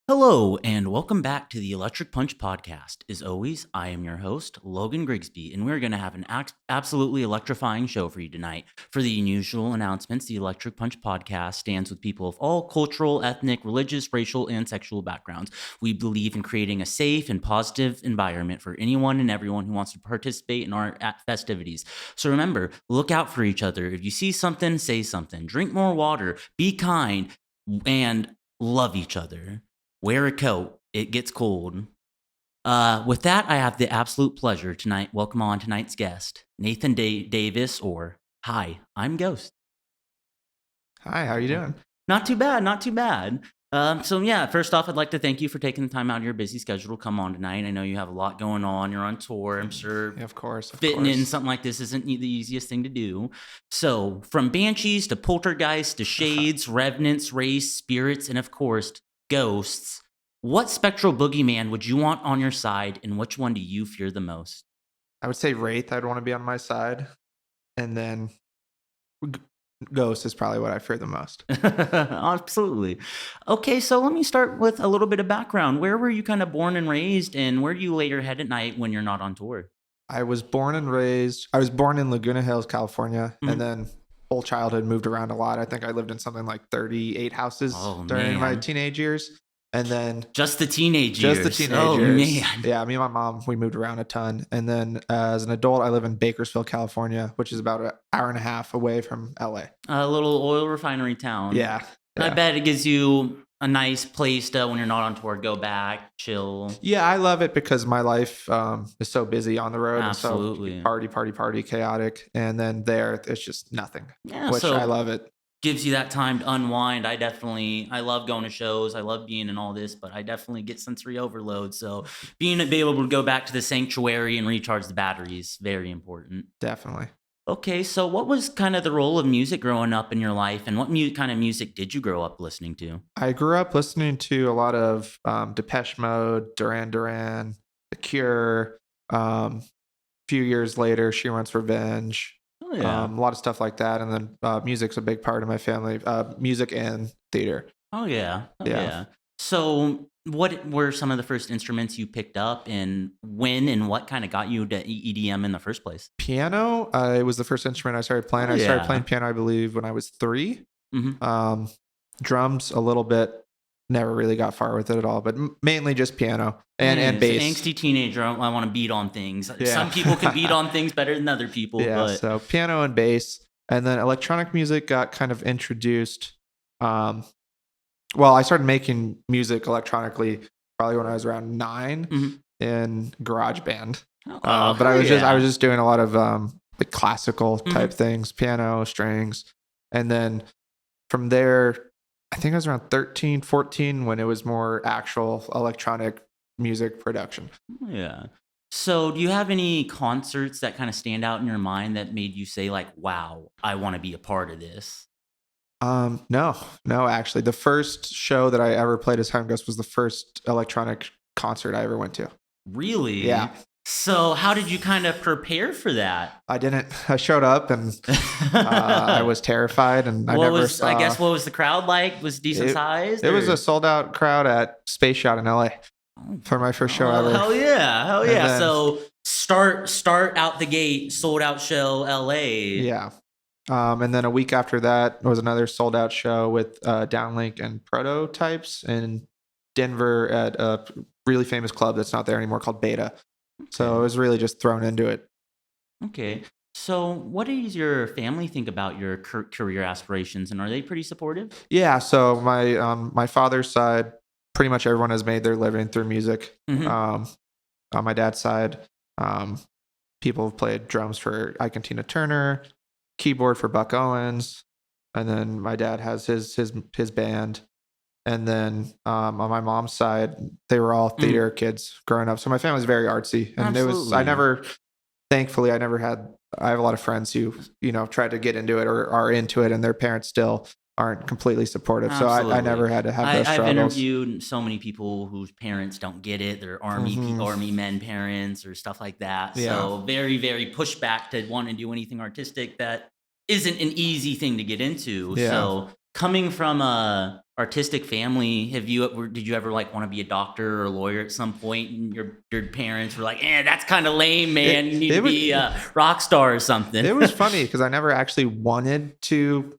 Hello, and welcome back to the Electric Punch podcast. As always, I am your host, Logan Grigsby, and we're going to have an absolutely electrifying show for you tonight. For the unusual announcements, the Electric Punch podcast stands with people of all cultural, ethnic, religious, racial, and sexual backgrounds. We believe in creating a safe and positive environment for anyone and everyone who wants to participate in our festivities. So remember, look out for each other. If you see something, say something. Drink more water, be kind, and love each other. Wear a coat. It gets cold. With that, I have the absolute pleasure tonight. Welcome on tonight's guest, Nathan Davis, or Hi, I'm Ghost. Hi, how are you doing? Not too bad, not too bad. First off, I'd like to thank you for taking the time out of your busy schedule to come on tonight. I know you have a lot going on. You're on tour. I'm sure Yeah, of course. fitting in something like this isn't the easiest thing to do. So, from banshees to poltergeists to shades, revenants, wraiths, spirits, and of course, ghosts, what spectral boogeyman would you want on your side, and which one do you fear the most? I would say Wraith, I'd want to be on my side. And then Ghost is probably what I fear the most. Absolutely. Okay, so let me start with a little bit of background. Where were you kind of born and raised, and where do you lay your head at night when you're not on tour? I was born in Laguna Hills, California, and then whole childhood moved around a lot. I think I lived in something like 38 houses during my teenage years. And then just the teenage years. Oh, man. Yeah, me and my mom, we moved around a ton. And then as an adult, I live in Bakersfield, California, which is about an hour and a half away from LA. A little oil refinery town. Yeah. I bet it gives you a nice place to, when you're not on tour, go back, chill. Yeah, I love it because my life is so busy on the road. Absolutely. And so party, chaotic. And then there, it's just nothing, which I love it. Gives you that time to unwind. I love going to shows. I love being in all this, but I definitely get sensory overload. So be able to go back to the sanctuary and recharge the batteries, very important. Definitely. Okay, so what was kind of the role of music growing up in your life, and what kind of music did you grow up listening to? I grew up listening to a lot of Depeche Mode, Duran Duran, The Cure. A few years later, She Wants Revenge. A lot of stuff like that. And then music's a big part of my family, music and theater. Oh, yeah. So what were some of the first instruments you picked up, and when and what kind of got you to EDM in the first place? Piano. It was the first instrument I started playing. I started playing piano, I believe, when I was 3. Drums a little bit. Never really got far with it at all, but mainly just piano and bass. Angsty teenager, I want to beat on things. Yeah. Some people can beat on things better than other people. Yeah, so piano and bass. And then electronic music got kind of introduced. I started making music electronically probably when I was around 9 in GarageBand. But I was just doing a lot of like classical type things, piano, strings. And then from there, I think I was around 13, 14 when it was more actual electronic music production. Yeah. So do you have any concerts that kind of stand out in your mind that made you say like, wow, I want to be a part of this? No, actually. The first show that I ever played as Time Ghost was the first electronic concert I ever went to. Really? Yeah. So how did you kind of prepare for that? I didn't. I showed up and I was terrified, and I guess what was the crowd like? Was decent sized? It was a sold out crowd at Space Shot in LA for my first show ever. Hell yeah! Then, so start out the gate, sold out show, LA. Yeah. And then a week after that was another sold out show with Downlink and Prototypes in Denver at a really famous club that's not there anymore called Beta. So I was really just thrown into it. Okay. So what does your family think about your career aspirations, and are they pretty supportive? Yeah. So my father's side, pretty much everyone has made their living through music. On my dad's side, people have played drums for Ike and Tina Turner, keyboard for Buck Owens, and then my dad has his band. And then on my mom's side, they were all theater kids growing up. So my family's very artsy. And Absolutely. I have a lot of friends who, tried to get into it or are into it, and their parents still aren't completely supportive. Absolutely. So I never had to have those struggles. I've interviewed so many people whose parents don't get it. They're army men parents or stuff like that. Yeah. So very, very pushback to want to do anything artistic that isn't an easy thing to get into. Yeah. So coming from a artistic family, did you ever like want to be a doctor or a lawyer at some point? And your parents were like, that's kind of lame, man. You need to be a rock star or something. It was funny because I never actually wanted to.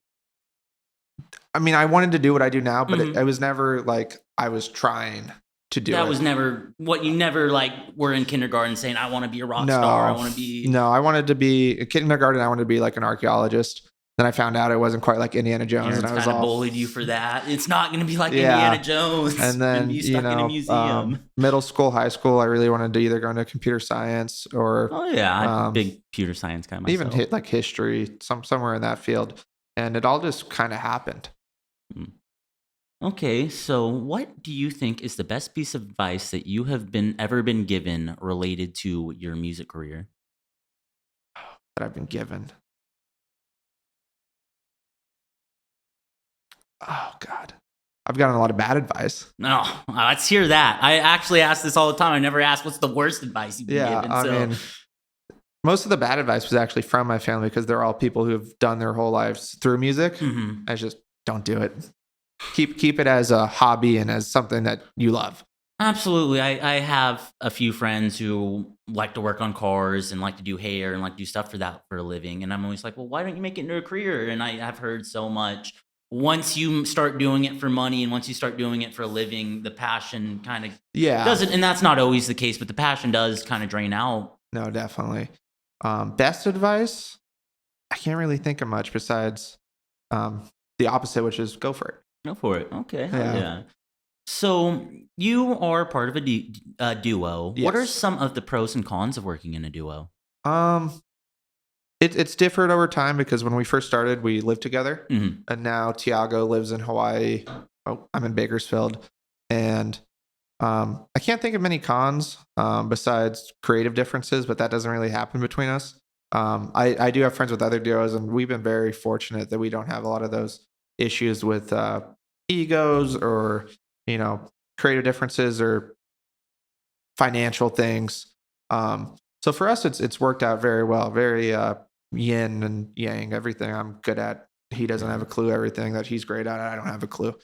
I mean, I wanted to do what I do now, but it was never like I was trying to do it. That was never what you never like were in kindergarten saying, I want to be a rock star. I want to be. No, I wanted to be in kindergarten. I wanted to be like an archaeologist. Then I found out it wasn't quite like Indiana Jones, and I was kind of bullied you for that. It's not going to be like Indiana Jones. And then be stuck in a museum. Middle school, high school, I really wanted to either go into computer science or I'm big computer science kind of myself. Even hit like history, somewhere in that field, and it all just kind of happened. Okay, so what do you think is the best piece of advice that you have ever been given related to your music career? That I've been given. Oh, God. I've gotten a lot of bad advice. No, let's hear that. I actually ask this all the time. I never ask what's the worst advice you've been given. I mean, most of the bad advice was actually from my family because they're all people who have done their whole lives through music. I just don't do it. Keep it as a hobby and as something that you love. Absolutely. I have a few friends who like to work on cars and like to do hair and like to do stuff for a living. And I'm always like, well, why don't you make it into a career? And I have heard so much. Once you start doing it for money and once you start doing it for a living, the passion kind of doesn't. And that's not always the case, but the passion does kind of drain out. No, definitely. Best advice? I can't really think of much besides the opposite, which is go for it. Go for it. Okay. Yeah. So you are part of a duo. Yes. What are some of the pros and cons of working in a duo? It's differed over time because when we first started, we lived together, and now Tiago lives in Hawaii. Oh, I'm in Bakersfield, and I can't think of many cons besides creative differences, but that doesn't really happen between us. I do have friends with other duos, and we've been very fortunate that we don't have a lot of those issues with egos or creative differences or financial things. So for us, it's worked out very well, very yin and yang. Everything I'm good at, he doesn't have a clue. Everything that he's great at, I don't have a clue.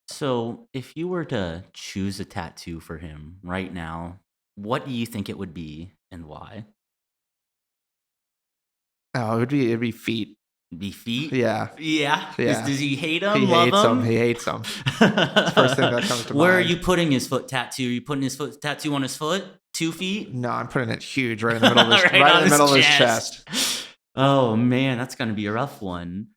So if you were to choose a tattoo for him right now, what do you think it would be and why? Oh, it'd be feet. Be feet? Yeah. Does he hate them? He hates them. He hates them. That's the first thing that comes to mind. Where are you putting his foot tattoo? Are you putting his foot tattoo on his foot? 2 feet? No, I'm putting it huge right in the middle of his, right in the middle of his chest. Oh man, that's gonna be a rough one.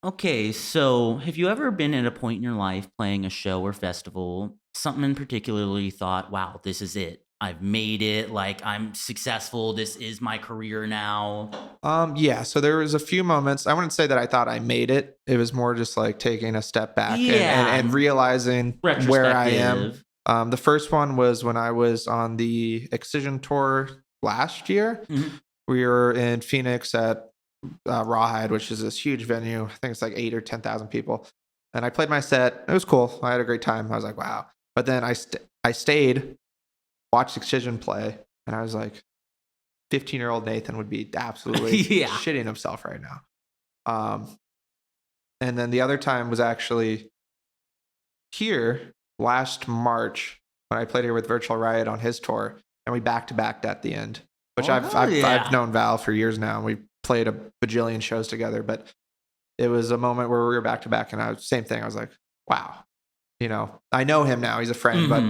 Okay, so have you ever been at a point in your life playing a show or festival, something in particular you thought, wow, this is it. I've made it, like I'm successful, this is my career now? Yeah, so there was a few moments. I wouldn't say that I thought I made it. It was more just like taking a step back and realizing where I am. The first one was when I was on the Excision tour last year. We were in Phoenix at Rawhide, which is this huge venue. I think it's like 8 or 10,000 people. And I played my set. It was cool. I had a great time. I was like, wow. But then I stayed, watched Excision play, and I was like, 15-year-old Nathan would be absolutely shitting himself right now. And then the other time was actually here last March when I played here with Virtual Riot on his tour, and we back-to-backed at the end, which I've known Val for years now, and we played a bajillion shows together, but it was a moment where we were back-to-back, and same thing. I was like, wow, I know him now. He's a friend, but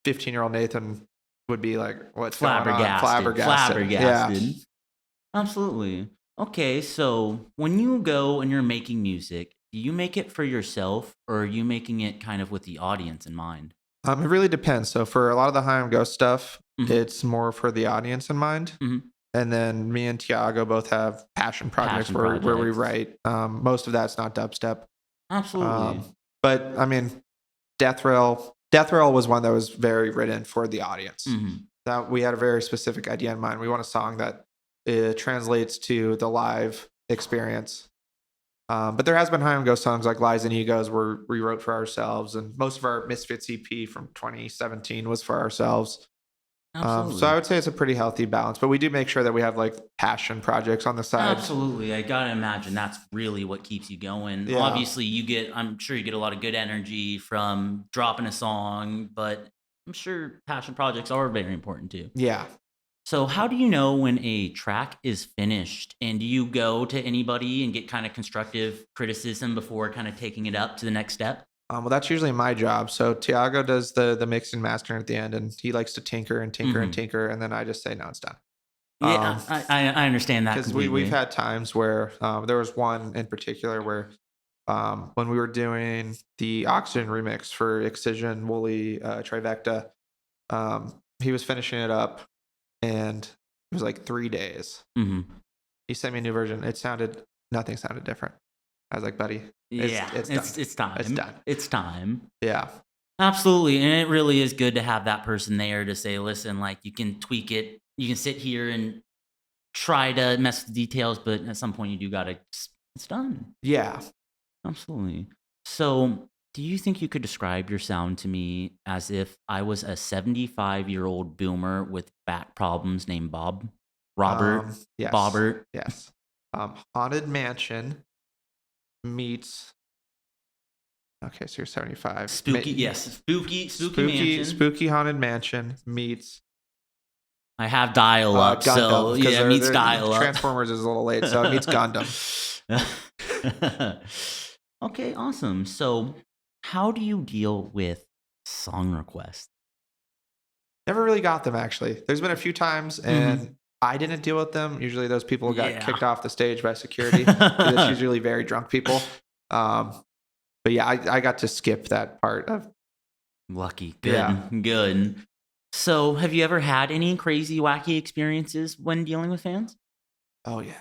15-year-old Nathan would be like, what's going on? Flabbergasted. Yeah. Absolutely. Okay, so when you go and you're making music, do you make it for yourself or are you making it kind of with the audience in mind? It really depends. So for a lot of the High on Ghost stuff, it's more for the audience in mind. And then me and Tiago both have passion projects where we write. Most of that's not dubstep. Absolutely. But I mean, Death Rail was one that was very written for the audience. That we had a very specific idea in mind. We want a song that translates to the live experience. But there has been High on Ghost songs like Lies and Egos we wrote for ourselves. And most of our Misfits EP from 2017 was for ourselves. So I Absolutely. would say it's a pretty healthy balance, but we do make sure that we have like passion projects on the side. Absolutely. I gotta imagine that's really what keeps you going. Yeah. Obviously, I'm sure you get a lot of good energy from dropping a song, but I'm sure passion projects are very important too. Yeah. So, how do you know when a track is finished? And do you go to anybody and get kind of constructive criticism before kind of taking it up to the next step? Well, that's usually my job. So Tiago does the mix and mastering at the end, and he likes to tinker and tinker and Hmm. tinker, and then I just say no, it's done. Yeah, I understand that Because we've completely. had times where there was one in particular where when we were doing the Oxygen remix for Excision Wooly Trivecta, he was finishing it up, and it was like 3 days. Hmm. He sent me a new version. Nothing sounded different. I was like, buddy, Yeah, it's done. it's It's time. done. It's time. Yeah. Absolutely, and it really is good to have that person there to say, "Listen, like, you can tweak it. You can sit here and try to mess with the details, but at some point you do gotta it's done." Yeah. Absolutely. So, do you think you could describe your sound to me as if I was a 75-year-old boomer with back problems named Bob? Robert? Yes. Bobbert? Yes. Haunted Mansion meets. Okay, so you're 75. Spooky, yes, spooky mansion. Spooky Haunted Mansion meets I have dial-up, so Gundam, because yeah, it meets they're dial-up. Transformers is a little late, so it meets Gundam. Okay, awesome. So, how do you deal with song requests? Never really got them actually. There's been a few times, Mhm. and I didn't deal with them. Usually, those people got Yeah. kicked off the stage by security. 'Cause it's usually very drunk people. Um, but yeah, I got to skip that part of. Lucky. Yeah. Good. So, have you ever had any crazy, wacky experiences when dealing with fans? Oh yeah.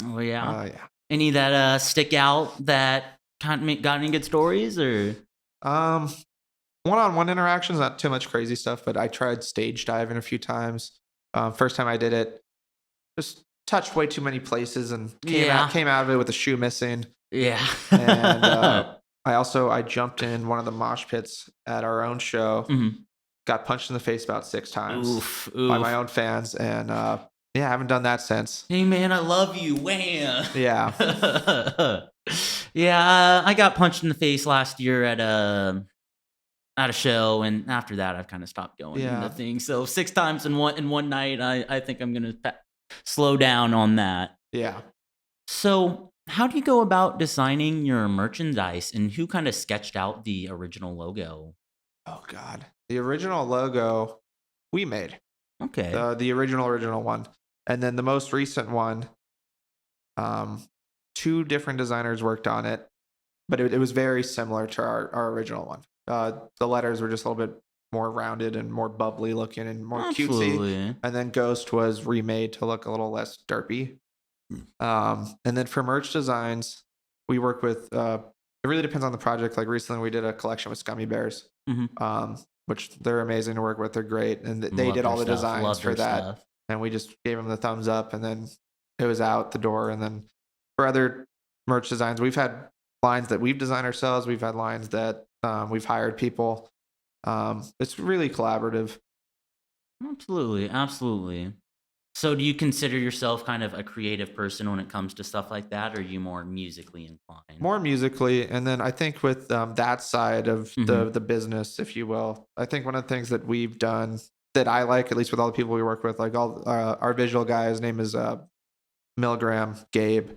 Oh, yeah. Oh yeah. Any that stick out that got any good stories or? Um, One-on-one interactions, not too much crazy stuff, but I tried stage diving a few times. First time I did it, just touched way too many places and Yeah. came out of it with a shoe missing. Yeah. And I jumped in one of the mosh pits at our own show. Mhm. Got punched in the face about 6 times Oof. by my Oof. own fans, and yeah, I haven't done that since. Hey, man, I love you. Wham. Yeah. Yeah, I got punched in the face last year at a show, and after that, I've kind of stopped going into Yeah. things. So 6 times in one night, I think I'm gonna slow down on that. Yeah. So, how do you go about designing your merchandise, and who kind of sketched out the original logo? Oh God, the original logo we made, Okay. the original one, and then the most recent one. Um, Two different designers worked on it, but it was very similar to our original one. The letters were just a little bit more rounded and more bubbly looking and more cutesy. Absolutely. And then Ghost was remade to look a little less derpy. And then for merch designs, we work with. It really depends on the project. Like recently, we did a collection with Scummy Bears, Mhm. which they're amazing to work with. They're great, and they Love did their all the stuff. designs Love for their that. stuff. And we just gave them the thumbs up, and then it was out the door. And then for other merch designs, we've had lines that we've designed ourselves. We've had lines that we've hired people. It's really collaborative. Absolutely, absolutely. So, do you consider yourself kind of a creative person when it comes to stuff like that, or are you more musically inclined? More musically, and then I think with that side of Mhm. the business, if you will, I think one of the things that we've done that I like, at least with all the people we work with, like all our visual guy, his name is Milgram, Gabe,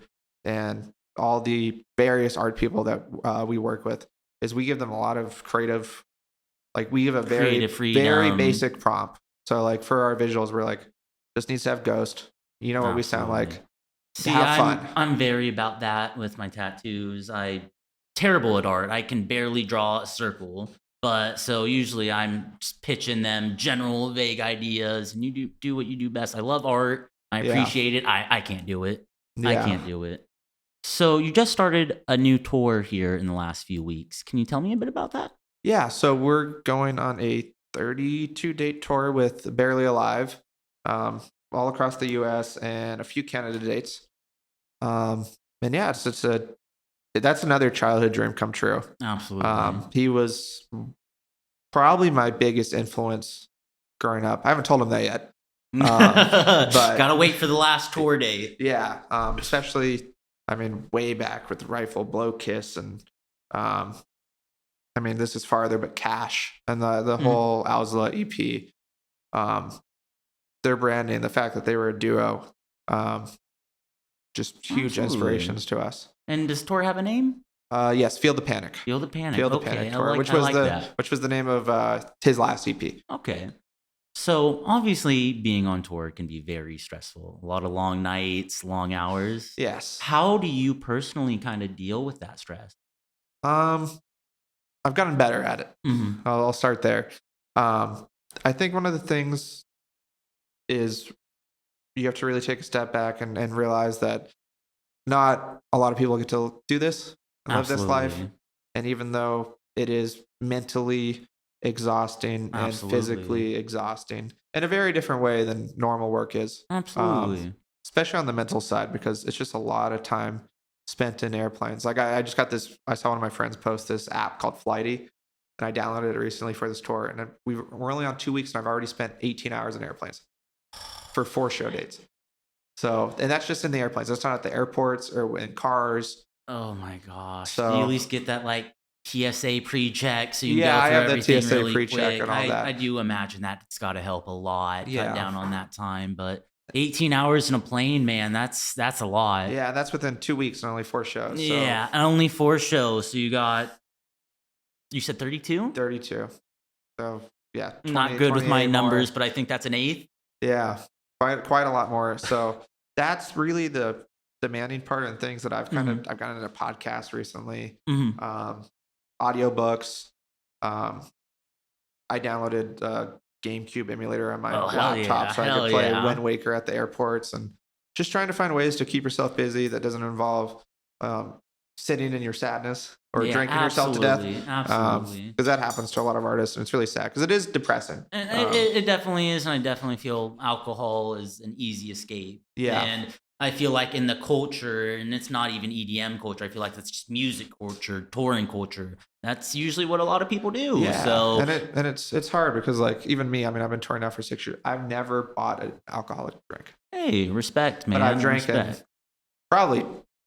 and all the various art people that we work with, is we give them a lot of creative. Like we give a Creative very freedom. basic prompt. So like for our visuals, we're like, just needs to have ghost. You know what we sound Absolutely. like. See, Have fun. I'm very about that with my tattoos. I terrible at art. I can barely draw a circle. But so usually I'm just pitching them general vague ideas and you do what you do best. I love art. I Yeah. appreciate it. I can't do it. I Yeah. can't do it. So you just started a new tour here in the last few weeks. Can you tell me a bit about that? Yeah. So we're going on a 32 date tour with Barely Alive, um, all across the US and a few Canada dates. Um, and yeah, that's another childhood dream come true. Absolutely. He was probably my biggest influence growing up. I haven't told him that yet. But but gotta wait for the last tour date. Yeah, especially, I mean, way back with Rifle, Blow Kiss, and I mean, this is farther, but Cash and the whole Alzla EP. Their branding, the fact that they were a duo, just huge inspirations to us. And does tour have a name? Yes, Feel the Panic. Feel the Panic. Feel the Okay, Panic I tour, like, which I was like that. which was the name of his last EP. Okay. So obviously being on tour can be very stressful. A lot of long nights, long hours. Yes. How do you personally kind of deal with that stress? I've gotten better at it. I'll start there. I think one of the things is you have to really take a step back and realize that not a lot of people get to do this and live this life. And even though it is mentally exhausting and physically exhausting in a very different way than normal work is. Absolutely. Especially on the mental side, because it's just a lot of time spent in airplanes. Like I just got this, I saw one of my friends post this app called Flighty, and I downloaded it recently for this tour. And we're only on 2 weeks, and I've already spent 18 hours in airplanes for 4 show dates. So, and that's just in the airplanes. That's not at the airports or in cars. Oh my gosh. So, do you at least get that like TSA pre-check so you can Yeah, go I through have the everything TSA really pre-check quick? and all that. I do imagine that's got to help a lot, cut Yeah. down on that time. But 18 hours in a plane, man, that's a lot. Yeah, that's within 2 weeks and only 4 shows. Yeah, and only 4 shows. So you said 32? 32. So yeah, Not good with my 28 numbers, more. but I think that's an eighth. Yeah, quite a lot more. So that's really the demanding part, and things that I've I've gotten into podcasts recently, audiobooks. I downloaded a GameCube emulator on my laptop so I could play Wind Waker at the airports, and just trying to find ways to keep yourself busy that doesn't involve sitting in your sadness or drinking yourself to death. Absolutely. Because that happens to a lot of artists, and it's really sad because it is depressing. And it definitely is, and I definitely feel alcohol is an easy escape. Yeah. And I feel like in the culture, and it's not even EDM culture, I feel like that's just music culture, touring culture. That's usually what a lot of people do. Yeah. So And it's hard because, like, even me, I mean, I've been touring now for 6 years. I've never bought an alcoholic drink. Hey, respect, man. But I've drank probably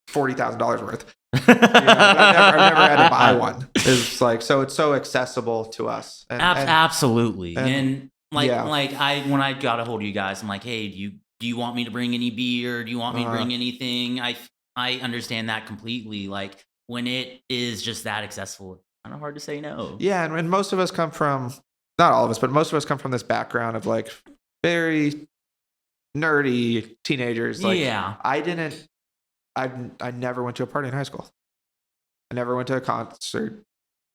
$40,000 worth. But I've never had to buy one. It's like, so it's so accessible to us. Absolutely. And when yeah. I got a hold of you guys, I'm like, hey, do you want me to bring any beer? Do you want me to bring anything? I understand that completely. Like, when it is just that accessible, it's kind of hard to say no. Yeah, and most of us come from, not all of us, but most of us come from this background of like very nerdy teenagers. Like, yeah. I never went to a party in high school. I never went to a concert.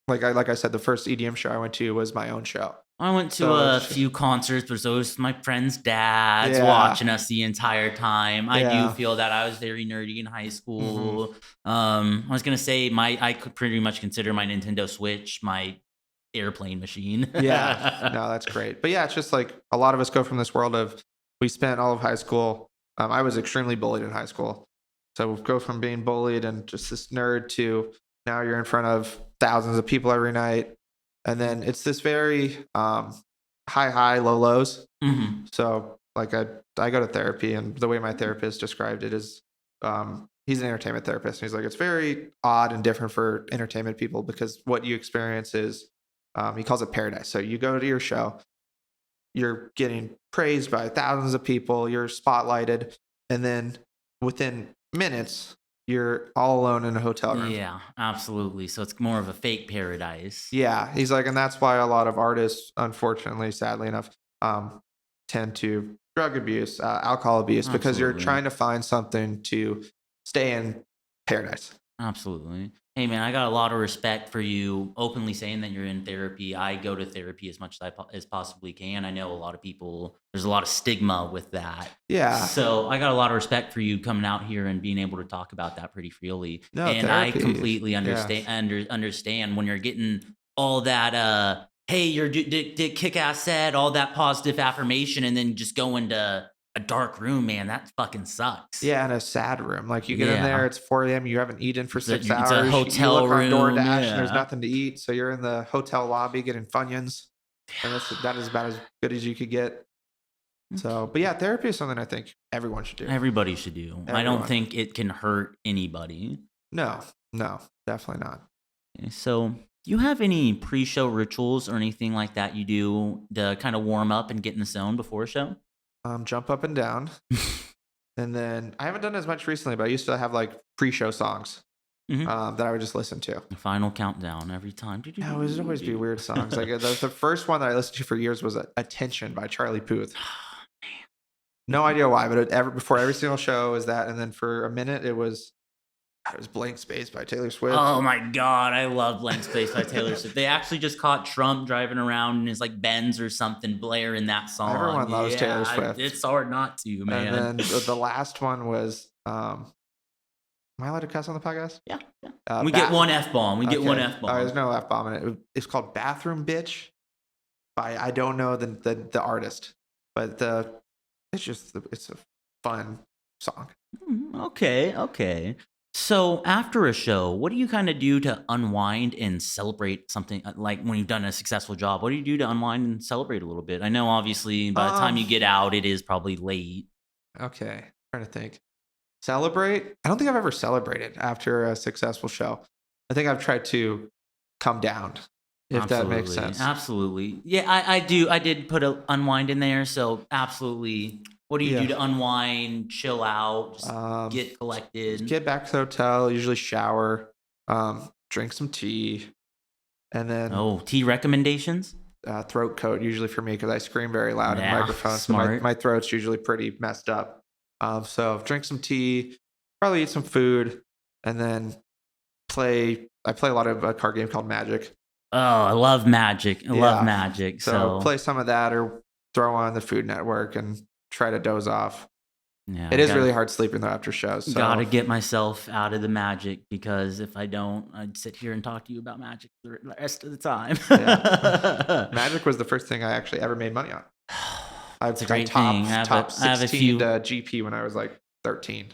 Like I said, the first EDM show I went to was my own show. I went to a few concerts, but it was always my friends' dads watching us the entire time. I do feel that I was very nerdy in high school. I was gonna say I could pretty much consider my Nintendo Switch my airplane machine. Yeah, no, that's great. But yeah, it's just like a lot of us go from this world of, we spent all of high school. I was extremely bullied in high school. So we go from being bullied and just this nerd to now you're in front of thousands of people every night. And then it's this very high, low lows. So like I go to therapy, and the way my therapist described it is he's an entertainment therapist. And he's like, it's very odd and different for entertainment people because what you experience is, he calls it paradise. So you go to your show, you're getting praised by thousands of people, you're spotlighted, and then within minutes, you're all alone in a hotel room. Yeah, absolutely. So it's more of a fake paradise. Yeah, he's like, and that's why a lot of artists, unfortunately, sadly enough, tend to drug abuse, alcohol abuse, because you're trying to find something to stay in paradise. Absolutely. Hey, man, I got a lot of respect for you openly saying that you're in therapy. I go to therapy as much as possibly can. I know a lot of people, there's a lot of stigma with that. Yeah. So I got a lot of respect for you coming out here and being able to talk about that pretty freely. No, and therapy, I completely understand when you're getting all that, hey, you're did kick-ass said, all that positive affirmation, and then just go into a dark room, man, that fucking sucks. Yeah, in a sad room. Like you get in there, it's 4 a.m. You haven't eaten for 6 hours. It's a hotel you look room. on DoorDash and there's nothing to eat, so you're in the hotel lobby getting Funyuns. and that is about as good as you could get. So, but yeah, therapy is something I think everyone should do. Everybody should do. I don't Everyone. think it can hurt anybody. No, definitely not. Okay, so, you have any pre-show rituals or anything like that you do to kind of warm up and get in the zone before a show? Jump up and down. And then I haven't done as much recently, but I used to have like pre-show songs that I would just listen to. The final countdown every time. No, it would always be weird songs. Like the first one that I listened to for years was "Attention" by Charlie Puth. No idea why, but before every single show is that, and then for a minute it was "Blank Space" by Taylor Swift. Oh my god, I love Blank Space by Taylor Swift. They actually just caught Trump driving around in his like Benz or something, blaring that song. Everyone loves Taylor Swift. It's hard not to, man. And then the last one was. Am I allowed to cuss on the podcast? Yeah. We get one F bomb. One F bomb. There's no F bomb in it. It's called "Bathroom Bitch" by I don't know the artist, but it's a fun song. Okay. So after a show, what do you kind of do to unwind and celebrate something? Like when you've done a successful job, what do you do to unwind and celebrate a little bit? I know obviously by the time you get out, it is probably late. Okay, trying to think. Celebrate? I don't think I've ever celebrated after a successful show. I think I've tried to come down, if that makes sense. Absolutely. Yeah, I do. I did put a unwind in there, so absolutely. What do you do to unwind, chill out, just get collected? Get back to the hotel, usually shower, drink some tea, and then... Oh, tea recommendations? Throat coat, usually for me, because I scream very loud in microphones. Smart. So my throat's usually pretty messed up. So drink some tea, probably eat some food, and then I play a lot of a card game called Magic. Oh, I love Magic. I love Magic. So play some of that or throw on the Food Network and try to doze off. Yeah, it is really hard sleeping though after shows. So. Gotta get myself out of the Magic because if I don't, I'd sit here and talk to you about Magic the rest of the time. Magic was the first thing I actually ever made money on. It's a great thing. I top 16 GP when I was like 13.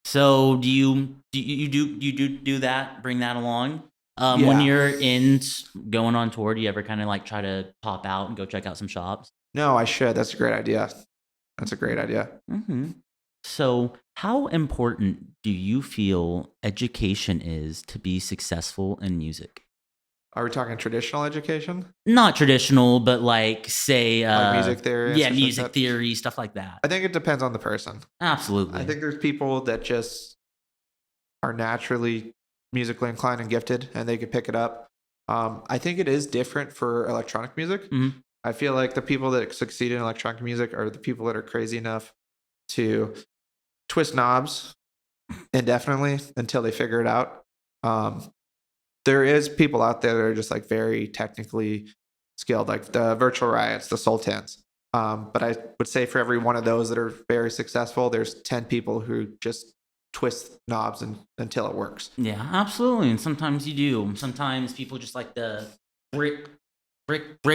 So do you do that? Bring that along? When you're going on tour, do you ever kind of like try to pop out and go check out some shops? No, I should. That's a great idea. Mm-hmm. So how important do you feel education is to be successful in music? Are we talking traditional education? Not traditional, but like say like music theory. Yeah, music theory, stuff like that. I think it depends on the person. Absolutely. I think there's people that just are naturally musically inclined and gifted, and they could pick it up. I think it is different for electronic music. Mm-hmm. I feel like the people that succeed in electronic music are the people that are crazy enough to twist knobs indefinitely until they figure it out. There is people out there that are just like very technically skilled, like the Virtual Riots, the Sultans. But I would say for every one of those that are very successful, there's 10 people who just twist knobs until it works. Yeah, absolutely. And sometimes you do. Sometimes people just like the brick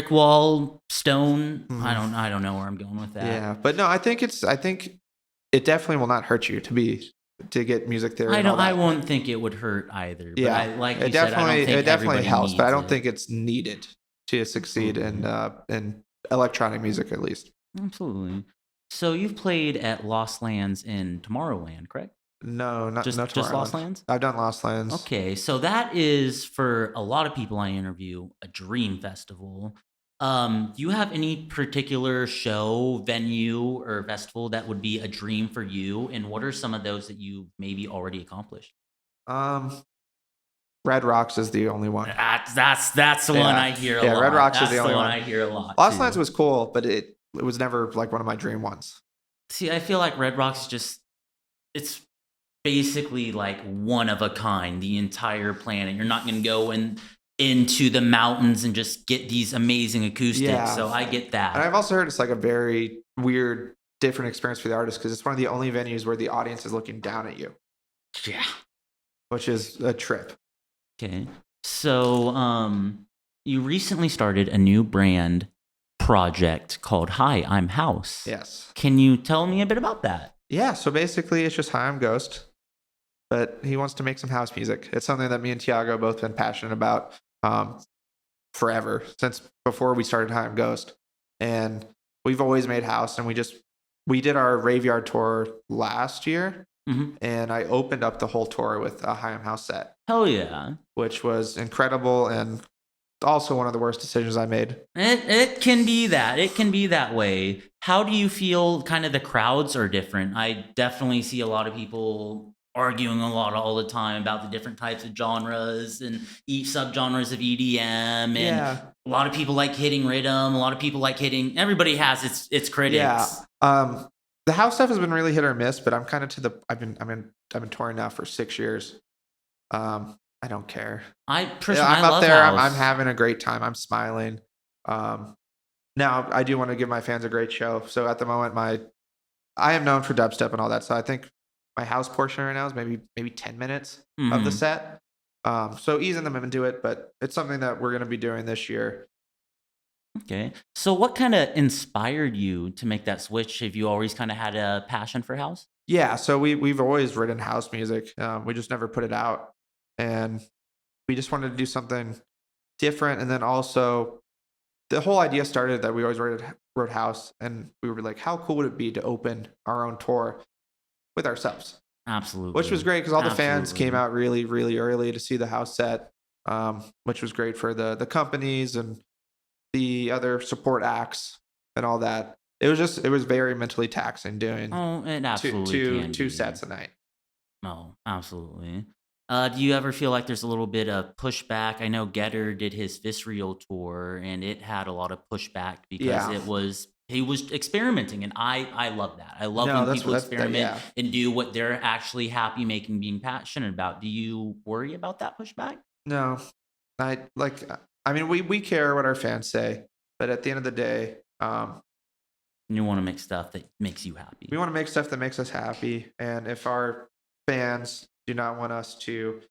wall, stone. Mm-hmm. I don't know where I'm going with that. Yeah, but no, I think it definitely will not hurt you to get music theory. I won't think it would hurt either. But yeah, it definitely helps, but I don't think it's needed to succeed in electronic music, at least. Absolutely. So you've played at Lost Lands in Tomorrowland, correct? No, just Lost Lands. I've done Lost Lands. Okay, so that is for a lot of people I interview a dream festival. Do you have any particular show, venue, or festival that would be a dream for you? And what are some of those that you maybe already accomplished? Red Rocks is the only one. That's the one I hear a lot. Yeah, Red Rocks is the only one I hear a lot. Lost Lands was cool, but it was never like one of my dream ones. See, I feel like Red Rocks it's basically like one of a kind, the entire planet. You're not going to go into the mountains and just get these amazing acoustics. Yeah. So I get that. And I've also heard it's like a very weird, different experience for the artist because it's one of the only venues where the audience is looking down at you. Yeah. Which is a trip. Okay. So you recently started a new brand project called Hi, I'm House. Yes. Can you tell me a bit about that? Yeah. So basically it's just Hi, I'm Ghost. But he wants to make some house music. It's something that me and Tiago both been passionate about. forever, since before we started High Ghost. And we've always made house, and we did our Raveyard tour last year, and I opened up the whole tour with a High House set. Hell yeah. Which was incredible, and also one of the worst decisions I made. It can be that. It can be that way. How do you feel kind of the crowds are different? I definitely see a lot of people arguing a lot all the time about the different types of genres and each subgenres of EDM. And a lot of people like hitting rhythm. A lot of people like hitting. Everybody has its critics. Yeah. The house stuff has been really hit or miss, but I'm kind of I've been touring now for 6 years. I don't care. I'm up there. I'm having a great time. I'm smiling. Now I do want to give my fans a great show. So at the moment, I am known for dubstep and all that. So I think my house portion right now is maybe 10 minutes of the set. So easing them into it, but it's something that we're going to be doing this year. Okay. So what kind of inspired you to make that switch? Have you always kind of had a passion for house? Yeah. So we've always written house music. We just never put it out. And we just wanted to do something different. And then also, the whole idea started that we always wrote house. And we were like, how cool would it be to open our own tour with ourselves? Absolutely. Which was great because all the fans came out really, really early to see the house set, which was great for the companies and the other support acts and all that. It was very mentally taxing doing it absolutely two sets a night. Oh, absolutely. Do you ever feel like there's a little bit of pushback? I know Getter did his Visceral tour, and it had a lot of pushback because he was experimenting, and I love that. I love when people experiment and do what they're actually happy making, being passionate about. Do you worry about that pushback? No, we care what our fans say, but at the end of the day, you want to make stuff that makes you happy. We want to make stuff that makes us happy, and if our fans do not want us to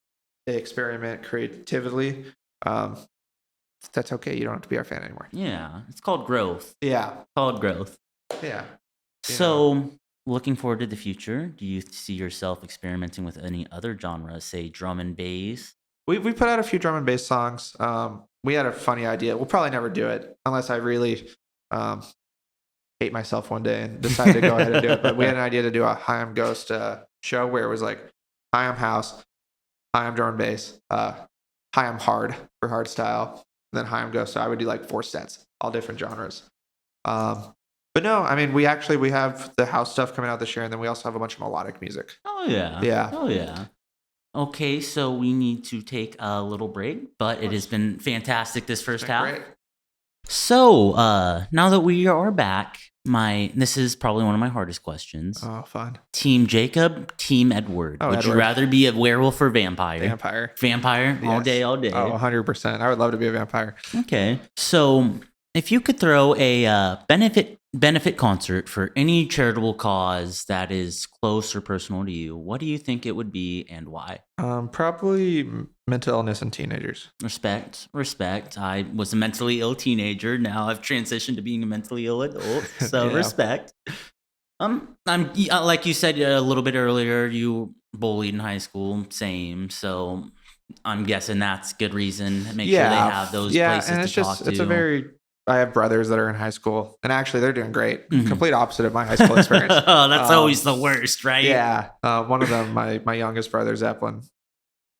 experiment creatively, that's okay. You don't have to be our fan anymore. Yeah, it's called growth. Yeah. Called growth. Yeah. So, looking forward to the future, do you see yourself experimenting with any other genres, say drum and bass? We put out a few drum and bass songs. We had a funny idea. We'll probably never do it unless I really hate myself one day and decide to go ahead and do it. But we had an idea to do a High Ghost show where it was like High house, High drum and bass, High hard for hard style, and then High Ghost. So I would do like 4 sets, all different genres. But no, I mean, we have the house stuff coming out this year, and then we also have a bunch of melodic music. Oh yeah. Yeah. Oh yeah. Okay, so we need to take a little break, but it has been fantastic this first half. Great. So, now that we are back, this is probably one of my hardest questions. Oh, fun. Team Jacob, Team Edward. Would you rather be a werewolf or vampire? Vampire. Vampire? Yes. All day. Oh, 100%. I would love to be a vampire. Okay. So, if you could throw a benefit concert for any charitable cause that is close or personal to you, what do you think it would be and why? Probably mental illness in teenagers. Respect. I was a mentally ill teenager. Now I've transitioned to being a mentally ill adult. So yeah. Respect. I'm like you said a little bit earlier, you bullied in high school. Same. So I'm guessing that's good reason to make sure they have those places to talk to. I have brothers that are in high school, and actually they're doing great. Mm-hmm. Complete opposite of my high school experience. Oh, that's always the worst, right? Yeah. One of them, my youngest brother, Zeppelin,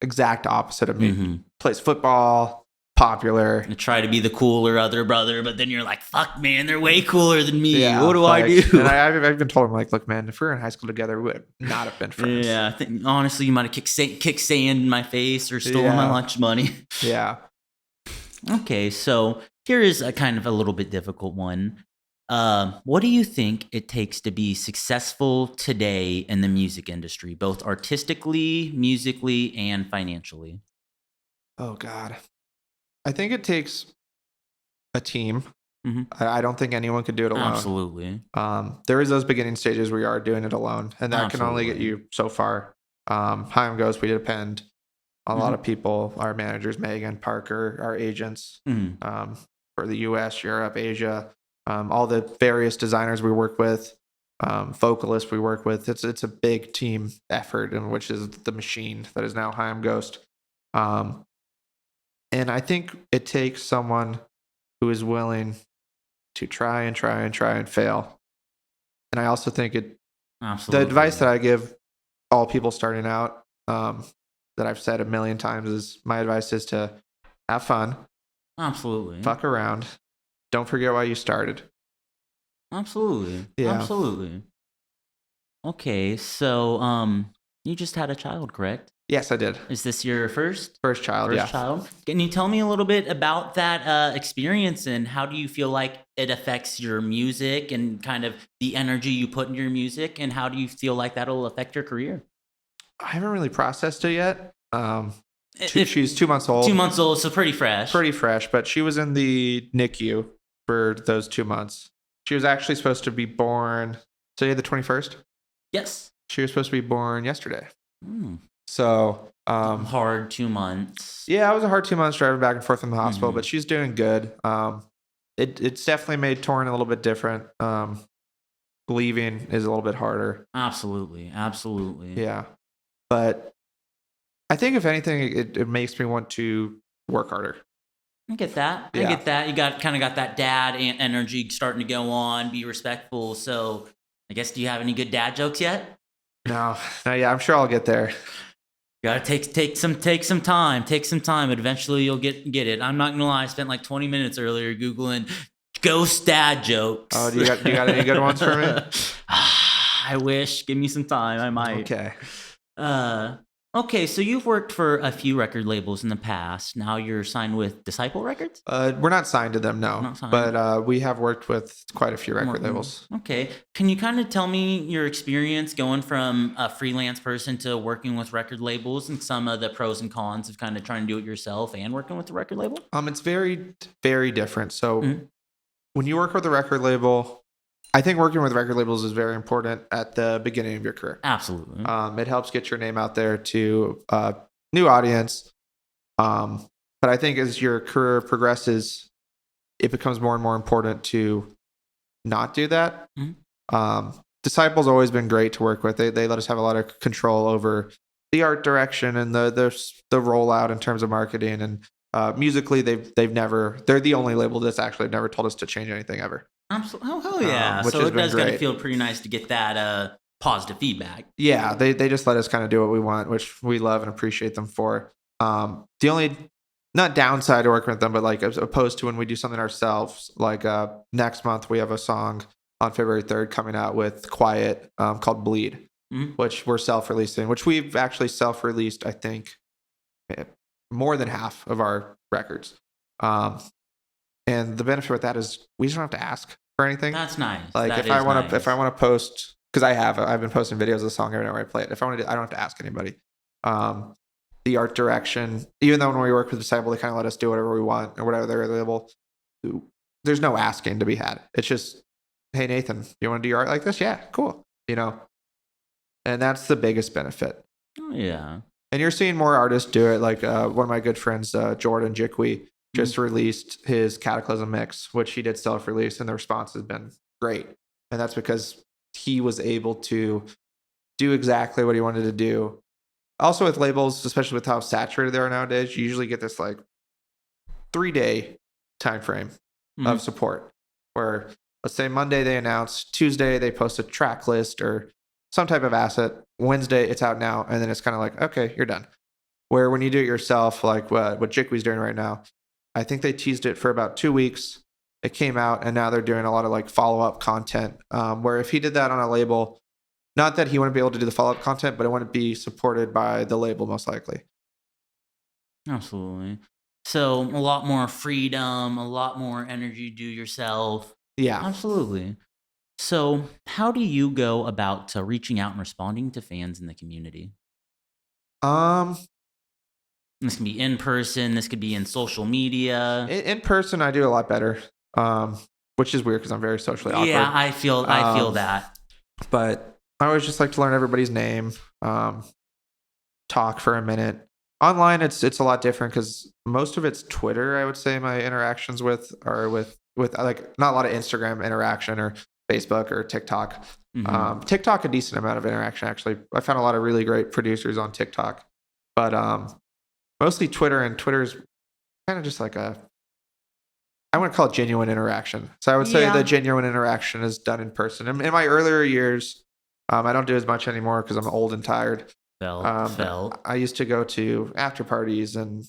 exact opposite of me. Mm-hmm. Plays football, popular. You try to be the cooler other brother, but then you're like, fuck, man, they're way cooler than me. Yeah, what do I do? And I've been told him, like, look, man, if we were in high school together, we would not have been friends. Yeah, I think, honestly, you might have kicked sand in my face or stolen my lunch money. Yeah. Okay, so here is a kind of a little bit difficult one. What do you think it takes to be successful today in the music industry, both artistically, musically, and financially? Oh, God. I think it takes a team. Mm-hmm. I don't think anyone could do it alone. Absolutely. There is those beginning stages where you are doing it alone, and that can only get you so far. High Ghost, we depend on a lot of people, our managers, Megan, Parker, our agents, for the US, Europe, Asia, all the various designers we work with, vocalists we work with. It's a big team effort, and which is the machine that is now High Ghost. And I think it takes someone who is willing to try and try and try and fail. And I also think the advice that I give all people starting out, that I've said a million times, is my advice is to have fun. Absolutely. Fuck around. Don't forget why you started. Absolutely. Yeah. Absolutely. Okay, so you just had a child, correct? Yes, I did. Is this your first child? First child? Can you tell me a little bit about that experience, and how do you feel like it affects your music and kind of the energy you put into your music, and how do you feel like that'll affect your career? I haven't really processed it yet. She's 2 months old. 2 months old, so pretty fresh. Pretty fresh, but she was in the NICU for those 2 months. She was actually supposed to be born today, the 21st. Yes. She was supposed to be born yesterday. So hard 2 months. Yeah, it was a hard 2 months driving back and forth from the hospital, but she's doing good. It's definitely made touring a little bit different. Leaving is a little bit harder. Absolutely. Yeah, but I think if anything, it makes me want to work harder. I get that. Yeah. I get that. You got that dad energy starting to go on. Be respectful. So I guess, do you have any good dad jokes yet? No. Yeah, I'm sure I'll get there. You gotta take some time. Take some time. But eventually you'll get it. I'm not gonna lie. I spent like 20 minutes earlier Googling ghost dad jokes. Oh, do you got any good ones for me? I wish. Give me some time. I might. Okay. Okay, so you've worked for a few record labels in the past. Now you're signed with Disciple Records? We're not signed to them, no. Not signed. But we have worked with quite a few record labels. Okay. Can you kind of tell me your experience going from a freelance person to working with record labels, and some of the pros and cons of kind of trying to do it yourself and working with the record label? It's very, very different. So when you work with a record label, I think working with record labels is very important at the beginning of your career. Absolutely. It helps get your name out there to a new audience. But I think as your career progresses, it becomes more and more important to not do that. Disciple's always been great to work with. They let us have a lot of control over the art direction and the rollout in terms of marketing, and musically they're the only label that's actually never told us to change anything ever. Absolutely. Oh, hell yeah. So it does kind of feel pretty nice to get that positive feedback. Yeah, they just let us kind of do what we want, which we love and appreciate them for. The only, not downside to working with them, but like as opposed to when we do something ourselves, like next month we have a song on February 3rd coming out with Quiet called Bleed, which we're self-releasing, which we've actually self-released, I think, more than half of our records. And the benefit with that is we just don't have to ask for anything. That's nice. Like if I want to post, because I've been posting videos of the song every night where I play it. If I want to, I don't have to ask anybody. The art direction, even though when we work with Disciple, they kind of let us do whatever we want or whatever they're available. There's no asking to be had. It's just, hey Nathan, you want to do your art like this? Yeah, cool. And that's the biggest benefit. Oh yeah. And you're seeing more artists do it. Like one of my good friends, Jordan Jikwi, just released his Cataclysm mix, which he did self-release, and the response has been great. And that's because he was able to do exactly what he wanted to do. Also with labels, especially with how saturated they are nowadays, you usually get this like 3-day time frame of support, where let's say Monday they announce, Tuesday they post a track list or some type of asset, Wednesday it's out now, and then it's kind of like, okay, you're done. Where when you do it yourself, like what Jikwi's doing right now, I think they teased it for about 2 weeks. It came out, and now they're doing a lot of like follow-up content. Where if he did that on a label, not that he wouldn't be able to do the follow-up content, but it wouldn't be supported by the label most likely. Absolutely. So a lot more freedom, a lot more energy to do yourself. Yeah. Absolutely. So how do you go about reaching out and responding to fans in the community? This can be in person. This could be in social media. In person, I do a lot better, which is weird because I'm very socially awkward. Yeah, I feel that. But I always just like to learn everybody's name, talk for a minute. Online, it's a lot different because most of it's Twitter. I would say my interactions with are with like not a lot of Instagram interaction or Facebook or TikTok. TikTok, a decent amount of interaction actually. I found a lot of really great producers on TikTok, but mostly Twitter, and Twitter's kind of just like I want to call it genuine interaction. So I would say the genuine interaction is done in person. In my earlier years, I don't do as much anymore because I'm old and tired. Felt. I used to go to after parties and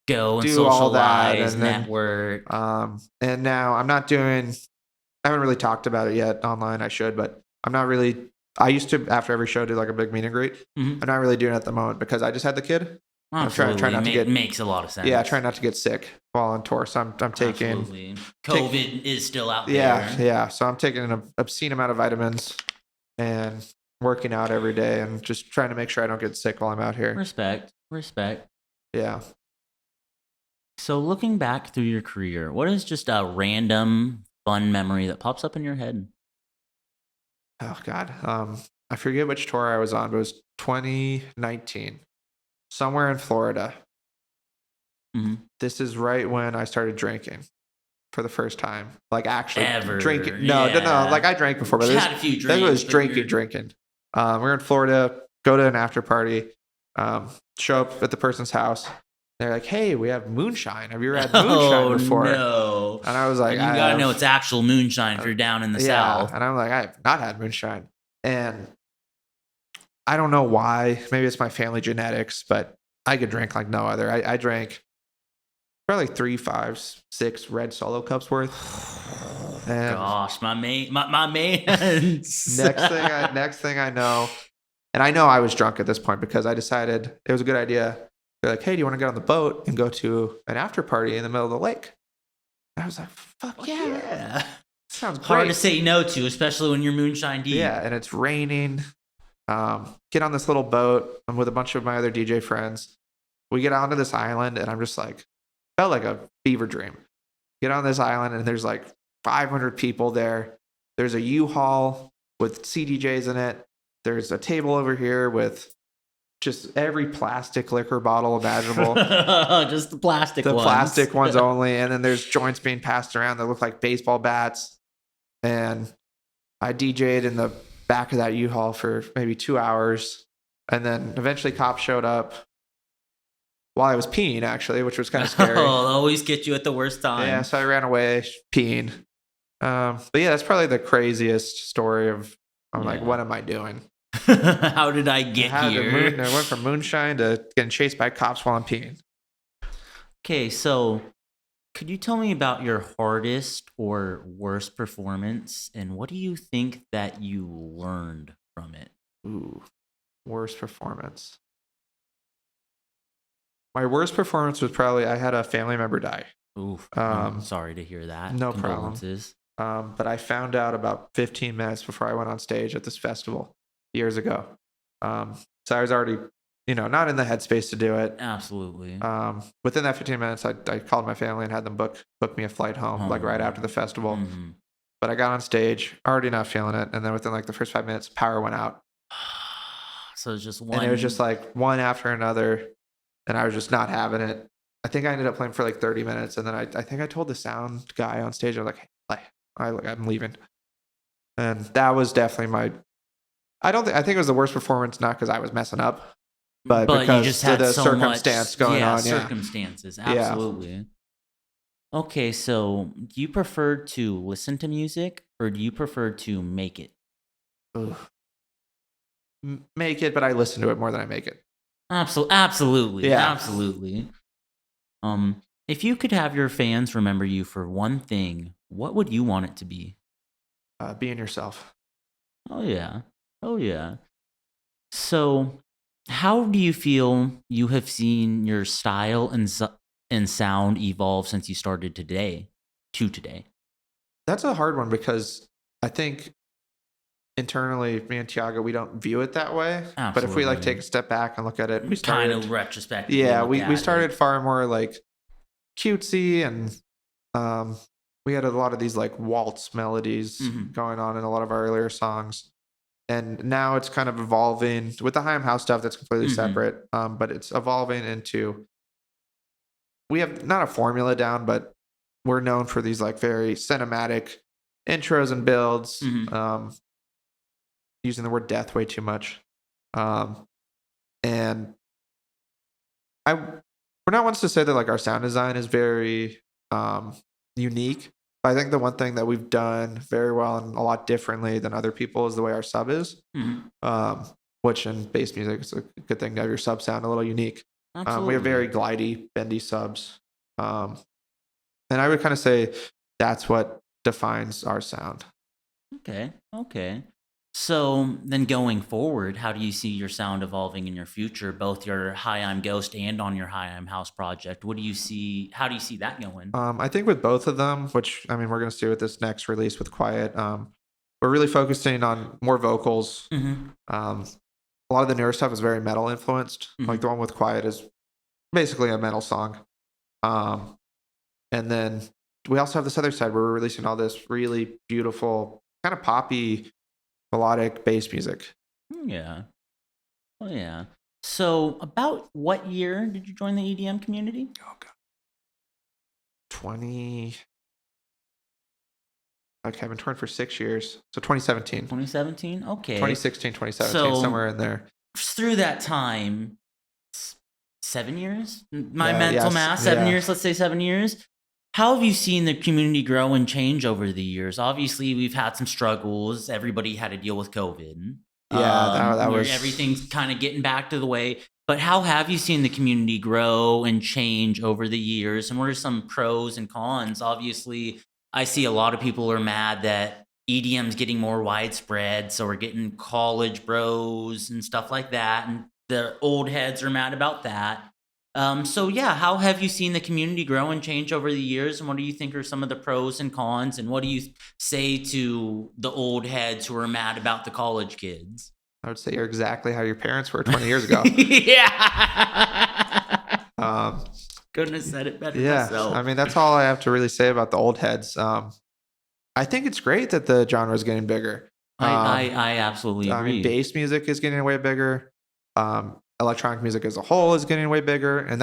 Go and do all that, socialize, and then network. and now I'm not doing. I haven't really talked about it yet online. I should, but I'm not really. I used to after every show do like a big meet and greet. Mhm. I'm not really doing it at the moment because I just had the kid. Absolutely. I'm trying not to get makes a lot of sense. Yeah, trying not to get sick while on tour. So I'm taking Absolutely. COVID is still out there. Yeah. So I'm taking an obscene amount of vitamins and working out every day and just trying to make sure I don't get sick while I'm out here. Respect. Yeah. So looking back through your career, what is just a random fun memory that pops up in your head? Oh God. I forget which tour I was on, but it was 2019, somewhere in Florida. Mhm. This is right when I started drinking for the first time. Like actually Ever. drinking. No. Yeah. Like I drank before, but Just this, had a few this drinks, was but drinking. We were in Florida, go to an after party, show up at the person's house. They're like, "Hey, we have moonshine. Have you ever had moonshine before?" No. And I was like, And you gotta know it's actual moonshine if you're down in the South. And I'm like, I have not had moonshine. And I don't know why. Maybe it's my family genetics, but I could drink like no other. I drank probably 3, 5, 6 red Solo cups worth. And gosh, my man. next thing I know, and I know I was drunk at this point because I decided it was a good idea. They're like, "Hey, do you want to get on the boat and go to an after party in the middle of the lake?" And I was like, "Fuck yeah. Sounds great." Hard to say no to, especially when you're moonshine deep. Yeah, and it's raining. Get on this little boat. I'm with a bunch of my other DJ friends. We get onto this island, and I'm just like, felt like a fever dream. Get on this island, and there's like 500 people there. There's a U-Haul with CDJs in it. There's a table over here with just every plastic liquor bottle imaginable. Just the plastic ones. The plastic ones only. And then there's joints being passed around that look like baseball bats. And I DJ'd in the back of that U-Haul for maybe 2 hours. And then eventually cops showed up while I was peeing, actually, which was kind of scary. Oh, always get you at the worst time. Yeah, so I ran away peeing. But yeah, that's probably the craziest story of, I'm like, what am I doing? How did I get here? I went from moonshine to getting chased by cops while I'm peeing. Okay, so could you tell me about your hardest or worst performance, and what do you think that you learned from it? Ooh, worst performance. My worst performance was probably I had a family member die. Oof, I'm sorry to hear that. No problem. But I found out about 15 minutes before I went on stage at this festival years ago. So I was already, not in the headspace to do it. Absolutely. Within that 15 minutes, I called my family and had them book me a flight home, like right after the festival. Mm-hmm. But I got on stage, already not feeling it, and then within like the first 5 minutes, power went out. So it's just one. And it was just like one after another, and I was just not having it. I think I ended up playing for like 30 minutes, and then I think I told the sound guy on stage, I was like, "Hey, I'm leaving." And that was definitely I think it was the worst performance, not because I was messing up, but because you just had the so circumstance going on. Yeah, circumstances. Absolutely. Yeah. Okay, so do you prefer to listen to music or do you prefer to make it? Ugh. Make it, but I listen to it more than I make it. Absolutely. Yeah. Absolutely. If you could have your fans remember you for one thing, what would you want it to be? Being yourself. Oh yeah. So, how do you feel you have seen your style and sound evolve since you started today? That's a hard one because I think internally, me and Tiago, we don't view it that way. Absolutely. But if we like take a step back and look at it, we started kind of retrospectively. Yeah, we started far more like cutesy, and we had a lot of these like waltz melodies going on in a lot of our earlier songs. And now it's kind of evolving with the Haim House stuff that's completely separate. But it's evolving into, we have not a formula down, but we're known for these like very cinematic intros and builds. Using the word death way too much. And we're not ones to say that like our sound design is very unique. But I think the one thing that we've done very well and a lot differently than other people is the way our sub is. Which in bass music is a good thing to have your sub sound a little unique. We have very glidey, bendy subs. And I would kind of say that's what defines our sound. Okay. So then going forward, how do you see your sound evolving in your future, both your Hi I'm Ghost and on your Hi I'm House project? What do you see? How do you see that going? I think with both of them, which I mean, we're going to see with this next release with Quiet, we're really focusing on more vocals. A lot of the newer stuff is very metal influenced. Like the one with Quiet is basically a metal song. And then we also have this other side where we're releasing all this really beautiful, kind of poppy, melodic bass music. Yeah. Oh, yeah. So about what year did you join the EDM community? Oh, God. Okay, I've been touring for 6 years. So 2017. 2017? Okay. 2016, 2017, So somewhere in there. through that time, 7 years? My mental math, 7 years, let's say 7 years. How have you seen the community grow and change over the years? Obviously, we've had some struggles. Everybody had to deal with COVID. Yeah, that was... Everything's kind of getting back to the way. But how have you seen the community grow and change over the years? And what are some pros and cons? Obviously, I see a lot of people are mad that EDM's getting more widespread. So we're getting college bros and stuff like that. And the old heads are mad about that. So yeah, how have you seen the community grow and change over the years? And what do you think are some of the pros and cons? And what do you say to the old heads who are mad about the college kids? I would say you're exactly how your parents were 20 years ago. Couldn't have said it better myself. I mean, that's all I have to really say about the old heads. I think it's great that the genre is getting bigger. I absolutely agree. I mean, bass music is getting way bigger. Electronic music as a whole is getting way bigger. And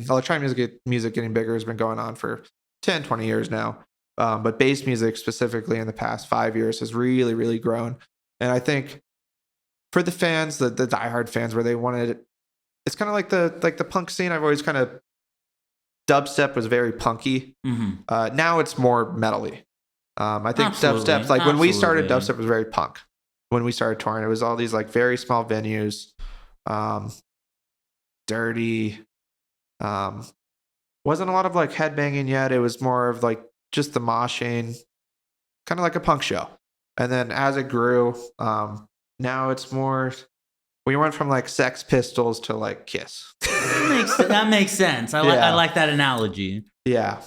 electronic music getting bigger has been going on for 10, 20 years now. But bass music specifically in the past 5 years has really, really grown. And I think for the fans, the diehard fans where they wanted it, it's kind of like the punk scene. I've always kind of, dubstep was very punky. Now it's more metally. I think dubstep, like when we started, dubstep was very punk. When we started touring, it was all these like very small venues. Dirty, wasn't a lot of like headbanging yet. It was more of like just the moshing, kind of like a punk show. And then as it grew, now it's more, we went from like Sex Pistols to like Kiss. That makes sense. I like that analogy. Yeah.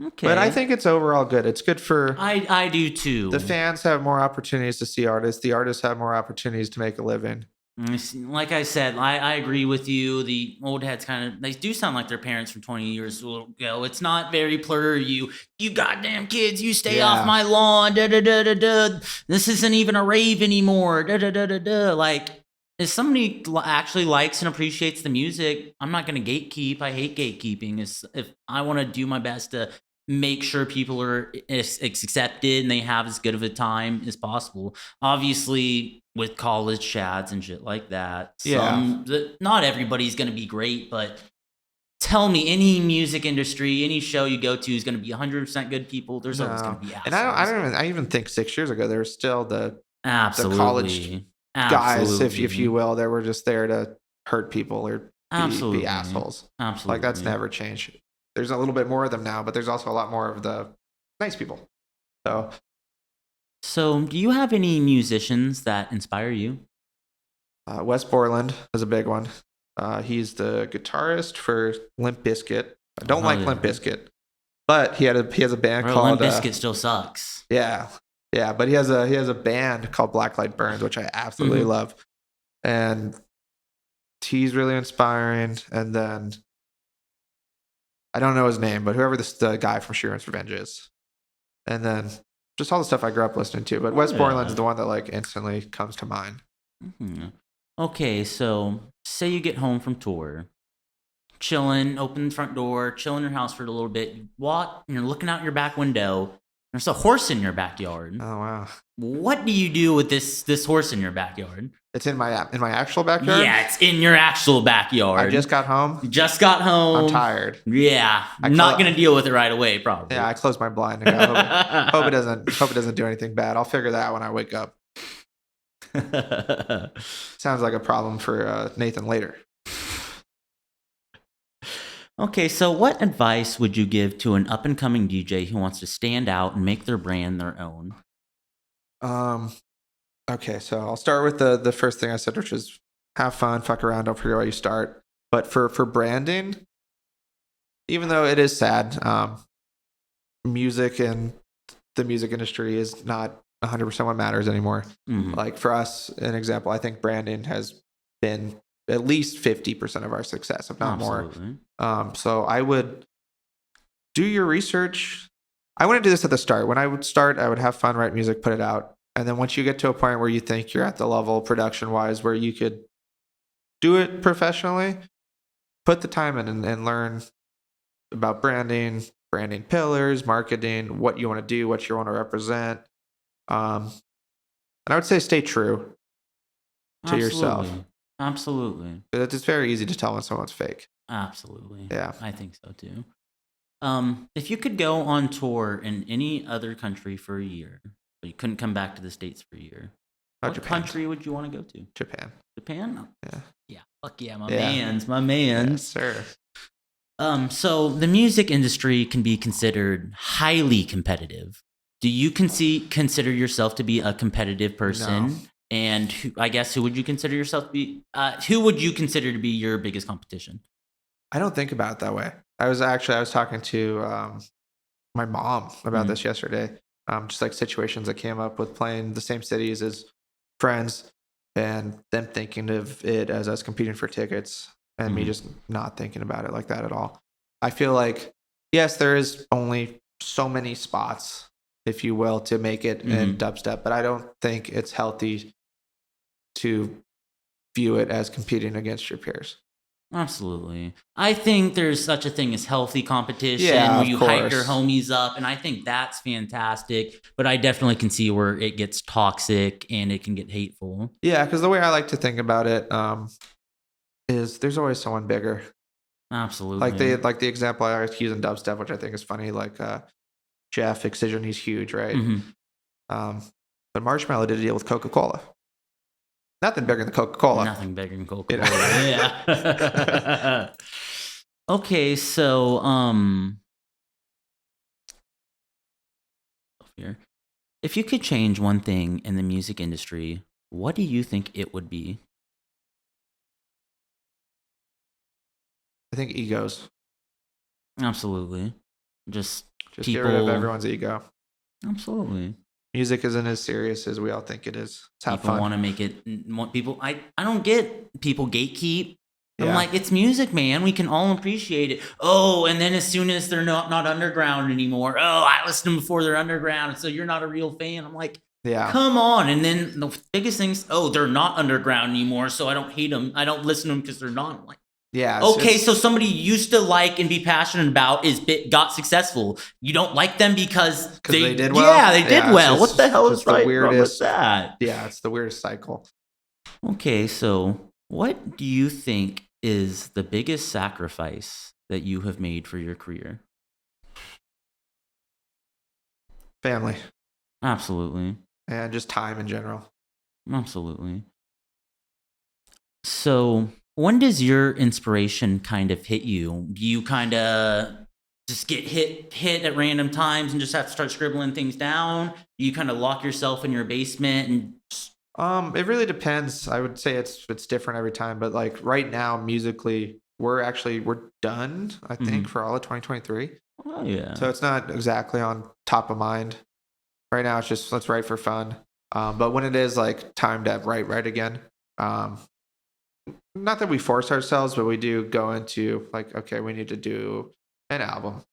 Okay. But I think it's overall good. It's good for... I do too. The fans have more opportunities to see artists. The artists have more opportunities to make a living. Like I said, I agree with you. The old heads they do sound like their parents from 20 years ago. It's not very you goddamn kids, you stay off my lawn. Da, da, da, da, da. This isn't even a rave anymore. Da, da, da, da, da. Like, if somebody actually likes and appreciates the music, I'm not going to gatekeep. I hate gatekeeping. If I want to do my best to make sure people are accepted and they have as good of a time as possible. Obviously, with college chads and shit like that, not everybody's going to be great, but tell me, any music industry, any show you go to is going to be 100% good people. There's always going to be assholes. And I even think 6 years ago, there was still the college guys, if you will, that were just there to hurt people or be assholes. Absolutely. Like, that's never changed. There's a little bit more of them now, but there's also a lot more of the nice people. So do you have any musicians that inspire you? Wes Borland is a big one. He's the guitarist for Limp Bizkit. I don't like Limp Bizkit, but he has a band called... Limp Bizkit still sucks. Yeah, but he has a band called Blacklight Burns, which I absolutely love. And he's really inspiring. And then... I don't know his name, but whoever the guy from Sheeran's Revenge is. And then just all the stuff I grew up listening to. But Wes Borland's the one that like instantly comes to mind. Okay, so say you get home from tour, chilling, open the front door, chilling in your house for a little bit. You walk, and you're looking out your back window, There's a horse in your backyard. Oh wow. What do you do with this horse in your backyard? It's in my actual backyard. Yeah, it's in your actual backyard. I just got home. You just got home. I'm tired. Yeah, I'm not gonna deal with it right away, probably. Yeah, I closed my blind and go, hope it doesn't do anything bad. I'll figure that out when I wake up. Sounds like a problem for Nathan later. Okay, so what advice would you give to an up-and-coming DJ who wants to stand out and make their brand their own? Okay, so I'll start with the first thing I said, which is have fun, fuck around, don't forget why you start. But for branding, even though it is sad, music and the music industry is not 100% what matters anymore. Mhm. Like for us, an example, I think branding has been at least 50% of our success, if not Absolutely. more. So I would do your research. I wouldn't do this at the start. When I would start, I would have fun, write music, put it out. And then once you get to a point where you think you're at the level production wise where you could do it professionally, put the time in and learn about branding pillars, marketing, what you want to do, what you want to represent. And I would say stay true to yourself. Absolutely. It's very easy to tell when someone's fake. Absolutely. Yeah. I think so too. If you could go on tour in any other country for a year, but you couldn't come back to the States for a year, what Japan. country would you want to go to? Japan. Japan? Yeah. Yeah. Fuck yeah, my Yeah. mans. Yes, sir. So the music industry can be considered highly competitive. Do you consider yourself to be a competitive person? No. And who would you consider yourself to be? Who would you consider to be your biggest competition? I don't think about it that way. I was talking to my mom about this yesterday. Just like situations that came up with playing the same cities as friends and them thinking of it as us competing for tickets and me just not thinking about it like that at all. I feel like, yes, there is only so many spots, if you will, to make it in dubstep, but I don't think it's healthy to view it as competing against your peers. Absolutely. I think there's such a thing as healthy competition Yeah, where you of hype your course. homies up, and I think that's fantastic. But I definitely can see where it gets toxic and it can get hateful. Yeah, because the way I like to think about it is there's always someone bigger. Absolutely. Like the example I always use in dubstep, which I think is funny, like Jeff Excision, he's huge, right? But Marshmello did a deal with Coca-Cola. Nothing bigger than Coca-Cola. Nothing bigger than Coca-Cola. Yeah. Okay, so here. If you could change one thing in the music industry, what do you think it would be? I think egos. Absolutely. Just get rid of everyone's ego. Absolutely. Music isn't as serious as we all think it is. It's have People fun. want to make it. I don't get people gatekeep. I'm Yeah. like, it's music, man. We can all appreciate it. Oh, and then as soon as they're not underground anymore, oh, I listened to them before they're underground, so you're not a real fan. I'm like, Yeah. come on. And then the biggest things, oh, they're not underground anymore, so I don't hate them. I don't listen to them because they're not. I'm like, Yeah. okay, so somebody you used to like and be passionate about got successful. You don't like them because they did well? Yeah, they did well. What the hell is the wrong weirdest with that? Yeah, it's the weirdest cycle. Okay, so what do you think is the biggest sacrifice that you have made for your career? Family. Absolutely. And just time in general. Absolutely. So, when does your inspiration kind of hit you? Do you kind of just get hit at random times and just have to start scribbling things down? Do you kind of lock yourself in your basement and it really depends. I would say it's different every time, but like right now musically we're done, I think, for all of 2023. Oh yeah. So it's not exactly on top of mind. Right now it's just let's write for fun. But when it is like time to write again, not that we force ourselves, but we do go into like, okay, we need to do an album.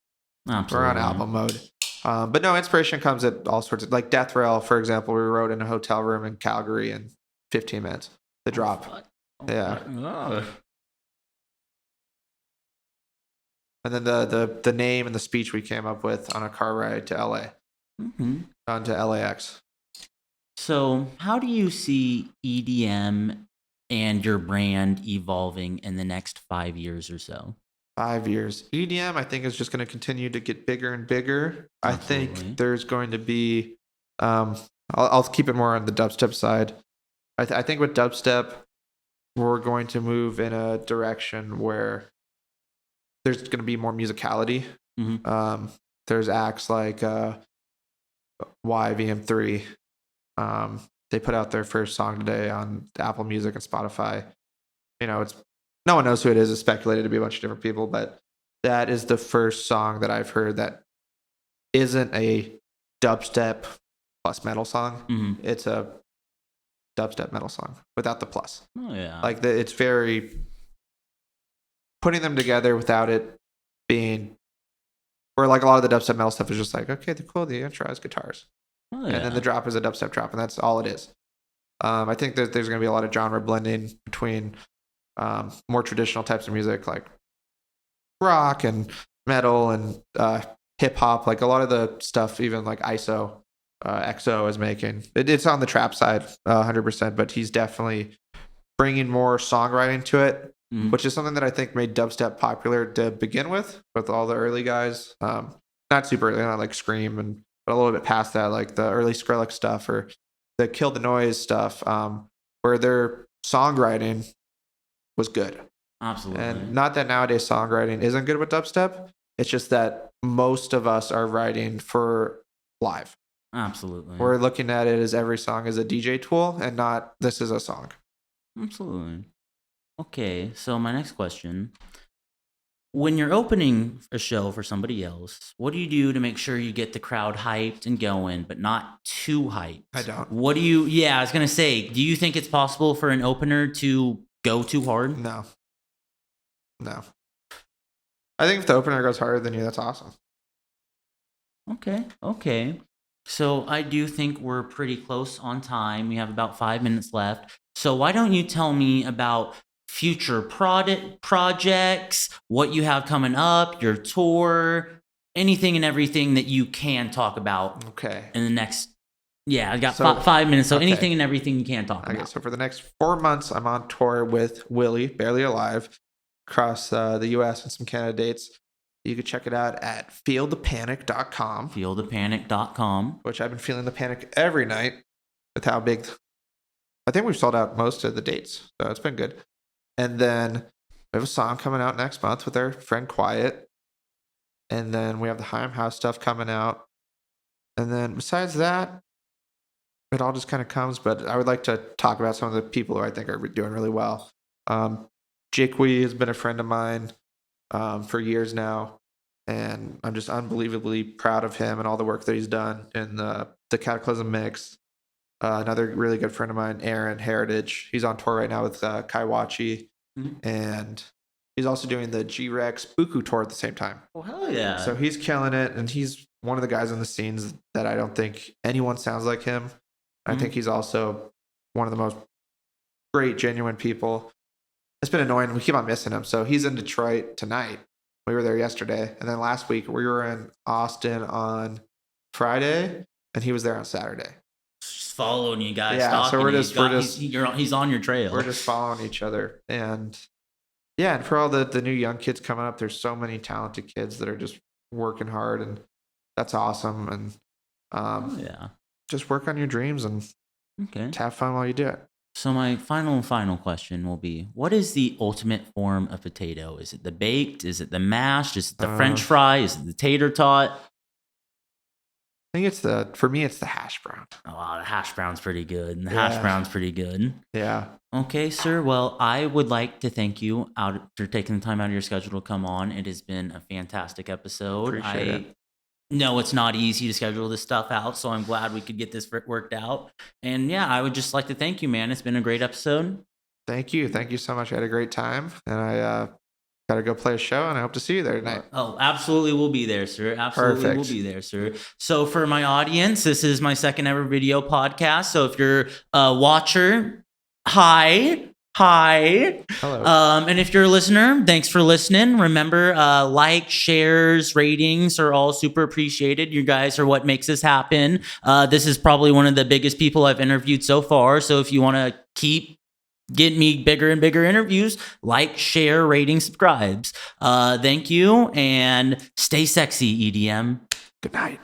Absolutely. We're on album mode. But no, inspiration comes at all sorts of, like Death Rail, for example, we wrote in a hotel room in Calgary in 15 minutes. The drop. Yeah. And then the name and the speech we came up with on a car ride to LA. Mm-hmm. down to LAX. So, how do you see EDM and your brand evolving in the next 5 years or so? 5 years. EDM, I think, is just going to continue to get bigger and bigger. I Absolutely. think there's going to be, I'll keep it more on the dubstep side. I think with dubstep, we're going to move in a direction where there's going to be more musicality. Mm-hmm. There's acts like YVM3. They put out their first song today on Apple Music and Spotify. It's no one knows who it is. It's speculated to be a bunch of different people, but that is the first song that I've heard that isn't a dubstep plus metal song. Mm-hmm. It's a dubstep metal song without the plus. Oh yeah. Like it's very putting them together without it being where like a lot of the dubstep metal stuff is just like, okay, they're cool. The intro has guitars. Oh, and then the drop is a dubstep drop, and that's all it is. I think that there's going to be a lot of genre blending between more traditional types of music like rock and metal and hip hop. Like a lot of the stuff, even like XO is making. It's on the trap side, 100%, but he's definitely bringing more songwriting to it, which is something that I think made dubstep popular to begin with all the early guys. Not super early, not like Scream, but a little bit past that, like the early Skrillex stuff or the Kill the Noise stuff, where their songwriting was good. Absolutely. And not that nowadays songwriting isn't good with dubstep. It's just that most of us are writing for live. Absolutely. We're looking at it as every song is a DJ tool and not this is a song. Absolutely. Okay, so my next question. When you're opening a show for somebody else, what do you do to make sure you get the crowd hyped and going, but not too hyped? I don't. I was going to say, do you think it's possible for an opener to go too hard? No. I think if the opener goes harder than you, that's awesome. Okay. So I do think we're pretty close on time. We have about 5 minutes left. So why don't you tell me about future projects, what you have coming up, your tour, anything and everything that you can talk about. Okay. In the next, I got 5 minutes. So anything and everything you can talk about. So for the next 4 months, I'm on tour with Willie, Barely Alive, across the U.S. and some Canada dates. You can check it out at feelthepanic.com. Feelthepanic.com. Which I've been feeling the panic every night with how big. I think we've sold out most of the dates, so it's been good. And then we have a song coming out next month with our friend Quiet. And then we have the Heim House stuff coming out. And then besides that, it all just kind of comes. But I would like to talk about some of the people who I think are doing really well. Jake Wee has been a friend of mine for years now. And I'm just unbelievably proud of him and all the work that he's done in the Cataclysm mix. Another really good friend of mine, Aaron Heritage. He's on tour right now with Kaiwachi. And he's also doing the G-Rex Buku tour at the same time. Oh, hell yeah. So he's killing it. And he's one of the guys in the scenes that I don't think anyone sounds like him. I think he's also one of the most great, genuine people. It's been annoying. We keep on missing him. So he's in Detroit tonight. We were there yesterday. And then last week, we were in Austin on Friday. And he was there on Saturday. Just following you guys. Yeah, so he's on your trail. We're just following each other. And and for all the new young kids coming up, there's so many talented kids that are just working hard, and that's awesome. And just work on your dreams and have fun while you do it. So my final question will be, what is the ultimate form of potato? Is it the baked? Is it the mashed? Is it the French fry? Is it the tater tot? I think for me, it's the hash brown. Oh, the hash brown's pretty good. Hash brown's pretty good. Yeah. Okay, sir. Well, I would like to thank you for taking the time out of your schedule to come on. It has been a fantastic episode. Appreciate it. No, it's not easy to schedule this stuff out, so I'm glad we could get this worked out. And I would just like to thank you, man. It's been a great episode. Thank you. Thank you so much. I had a great time, and I got to go play a show, and I hope to see you there tonight. Oh, absolutely. We'll be there, sir. Absolutely. Perfect. We'll be there, sir. So for my audience, this is my second ever video podcast. So if you're a watcher, hi. Hi. Hello. And if you're a listener, thanks for listening. Remember, like, shares, ratings are all super appreciated. You guys are what makes this happen. This is probably one of the biggest people I've interviewed so far. So if you want to keep getting me bigger and bigger interviews, like, share, rating, subscribes. Thank you, and stay sexy, EDM. Good night.